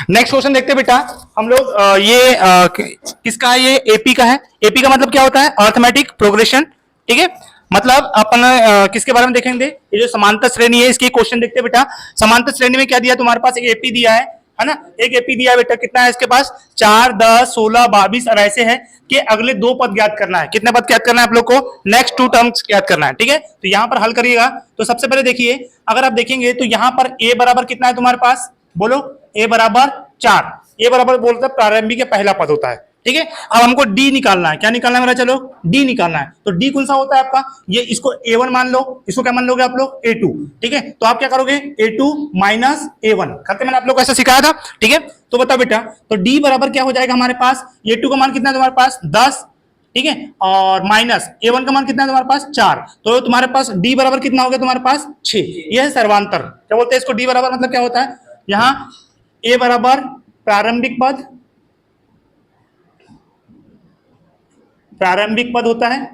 Next question देखते हैं बेटा हम लोग। किसका है? ये एपी का है। एपी का मतलब क्या होता है? Arithmetic progression. ठीक है, मतलब अपन किसके बारे में देखेंगे? ये जो समांतर श्रेणी है इसके क्वेश्चन देखते हैं बेटा। समांतर श्रेणी में क्या दिया तुम्हारे पास? एक एपी दिया है ना? एक एपी दिया है बेटा। कितना है इसके पास? 4, 10, 16, 22 और ऐसे है कि अगले दो पद ज्ञात करना है। कितने पद ज्ञात करना है आप लोग को? नेक्स्ट 2 टर्म्स ज्ञात करना है। ठीक है, तो यहां पर हल करिएगा। तो सबसे पहले देखिए, अगर आप देखेंगे तो यहां पर ए बराबर कितना है तुम्हारे पास? बोलो। ए बराबर 4। ए बराबर बोलते प्रारंभिक पहला पद होता है। ठीक है, अब हमको डी निकालना है। क्या निकालना है मेरा? चलो डी निकालना है। तो डी कौन सा होता है आपका? ये इसको A1 मान लो, इसको क्या मान लोगे आप लोग? A2। ठीक है, तो आप क्या करोगे? A2 माइनस A1 करते, मैंने आप लोग को ऐसा सिखाया था। ठीक है, तो बताओ बेटा, तो डी बराबर क्या हो जाएगा हमारे पास? A2 का मान कितना है तुम्हारे पास? 10। ठीक है, और माइनस A1 का मान कितना है तुम्हारे पास? 4। तो तुम्हारे पास डी बराबर कितना हो गया तुम्हारे पास? 6। यह है सर्वांतर। क्या बोलते हैं इसको? डी बराबर मतलब क्या होता है? यहाँ ए बराबर प्रारंभिक पद, प्रारंभिक पद होता है।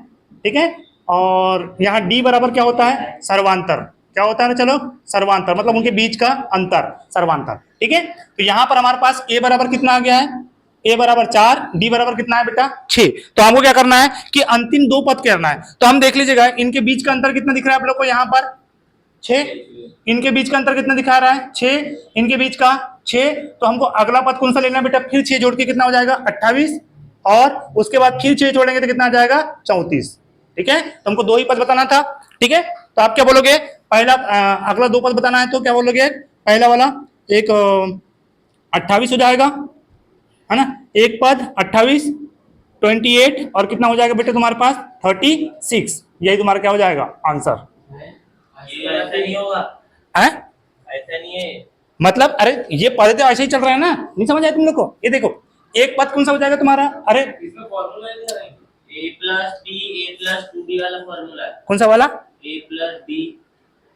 ठीक है, और यहाँ डी बराबर क्या होता है? सर्वांतर। क्या होता है ना? चलो सर्वांतर मतलब उनके बीच का अंतर, सर्वांतर। ठीक है, तो यहाँ पर हमारे पास ए बराबर कितना आ गया है? ए बराबर 4, डी बराबर कितना है बेटा? 6। तो हमको क्या करना है कि अंतिम दो पद करना है। तो हम देख लीजिएगा इनके बीच का अंतर कितना दिख रहा है आप लोग को? यहाँ पर 6। इनके बीच का अंतर कितना दिखा रहा है? 6। इनके बीच का 6। तो हमको अगला पद कौन सा लेना है बेटा? फिर 6 जोड़ के कितना हो जाएगा? 28। और उसके बाद फिर 6 जोड़ेंगे तो कितना आ जाएगा? 34। ठीक है, तो हमको दो ही पद बताना था। ठीक है, तो आप क्या बोलोगे? पहला अगला दो पद बताना है तो क्या बोलोगे? पहला वाला एक 28 हो जाएगा, है ना? एक पद 28, 28 और कितना हो जाएगा बेटे तुम्हारे पास? 36। यही तुम्हारा क्या हो जाएगा? आंसर। ऐसा नहीं होगा है? ऐसा नहीं है मतलब अरे ये पद तो ऐसे ही चल रहा है ना, नहीं समझ आया तुम लोग को? ये देखो एक पद कौन सा हो जाएगा तुम्हारा? अरे इसमें फॉर्मूला है a plus b a plus 2b वाला फॉर्मूला है। कौन सा वाला? a plus b।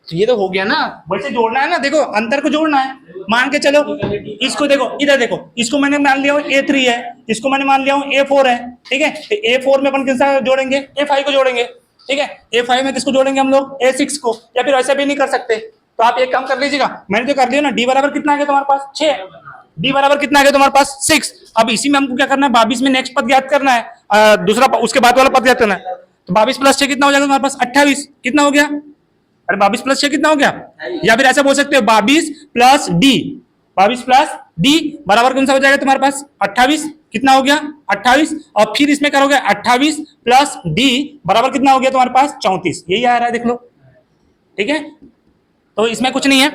तो ये तो हो गया ना, वैसे जोड़ना है ना। देखो अंतर को जोड़ना है। मान के चलो इसको, देखो इधर देखो, इसको मैंने मान लिया हूँ A3 है, इसको मैंने मान लिया हूँ A4 है। ठीक है, तो A4 में अपन किस जोड़ेंगे? A5 को जोड़ेंगे। ठीक है, A5 में किसको जोड़ेंगे हम लोग? A6 को। या फिर ऐसा भी नहीं कर सकते तो आप एक काम कर लीजिएगा, मैंने तो कर लिया ना। डी बराबर कितना आ गया तुम्हारे पास? 6। डी बराबर कितना आ गया तुम्हारे पास? 6। अब इसी में हमको क्या करना है? 22 में नेक्स्ट पद ज्ञात करना है, दूसरा उसके बाद वाला पद ज्ञात करना है। तो 22 प्लस 6 कितना हो जाएगा तुम्हारे पास? 28। कितना हो गया? अरे 22 प्लस 6 कितना हो गया? या फिर ऐसा बोल सकते हो 22 प्लस डी, 22 प्लस डी बराबर कौन सा हो जाएगा तुम्हारे पास? 28। कितना हो गया? 28। और फिर इसमें करोगे 28 प्लस डी बराबर कितना हो गया तुम्हारे पास? 34। यही आ रहा है, देख लो। ठीक है, तो इसमें कुछ नहीं है।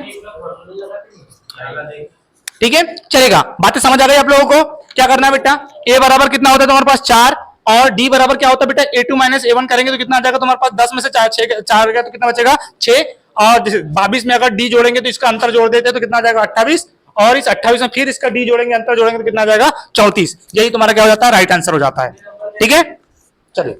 ठीक है, चलेगा। बातें समझ आ गई आप लोगों को? क्या करना है बेटा? ए बराबर कितना होता है तुम्हारे पास? 4। और डी बराबर क्या होता है बेटा? A2 माइनस A1 करेंगे तो कितना आ जाएगा तुम्हारे पास? 10 में से 4 गया तो कितना बचेगा? 6। और 22 में अगर डी जोड़ेंगे तो इसका अंतर जोड़ देते हैं तो कितना आ जाएगा? 28। और इस 28 में फिर इसका डी जोड़ेंगे, अंतर जोड़ेंगे तो कितना आ जाएगा? 34। यही तुम्हारा क्या हो जाता है? राइट आंसर हो जाता है। ठीक है, चलिए।